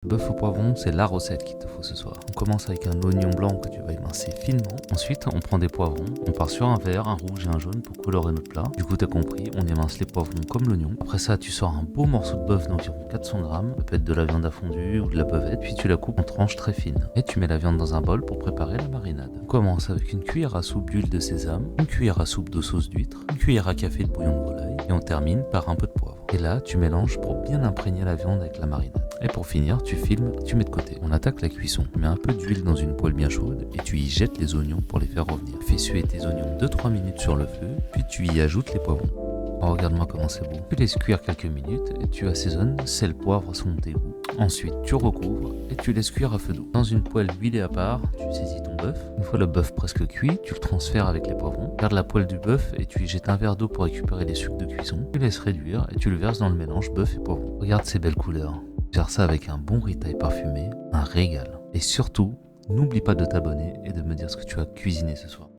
Bœuf au poivron, c'est la recette qu'il te faut ce soir. On commence avec un oignon blanc que tu vas émincer finement. Ensuite, on prend des poivrons. On part sur un vert, un rouge et un jaune pour colorer notre plat. Du coup, t'as compris, on émince les poivrons comme l'oignon. Après ça, tu sors un beau morceau de bœuf d'environ 400 grammes. Ça peut être de la viande à fondue ou de la bavette. Puis tu la coupes en tranches très fines. Et tu mets la viande dans un bol pour préparer la marinade. On commence avec une cuillère à soupe d'huile de sésame, une cuillère à soupe de sauce d'huître, une cuillère à café de bouillon de volaille. Et on termine par un peu de poivre. Et là, tu mélanges pour bien imprégner la viande avec la marinade. Et pour finir, tu filmes, tu mets de côté. On attaque la cuisson. Tu mets un peu d'huile dans une poêle bien chaude et tu y jettes les oignons pour les faire revenir. Fais suer tes oignons 2-3 minutes sur le feu, puis tu y ajoutes les poivrons. Oh, regarde-moi comment c'est beau. Tu laisses cuire quelques minutes et tu assaisonnes sel, poivre selon tes goûts. Ensuite, tu recouvres et tu laisses cuire à feu doux. Dans une poêle huilée à part, tu saisis ton bœuf. Une fois le bœuf presque cuit, tu le transfères avec les poivrons. Garde la poêle du bœuf et tu y jettes un verre d'eau pour récupérer les sucs de cuisson. Tu laisses réduire et tu le verses dans le mélange bœuf et poivron. Regarde ces belles couleurs. Faire ça avec un bon riz-taille parfumé, un régal. Et surtout, n'oublie pas de t'abonner et de me dire ce que tu as cuisiné ce soir.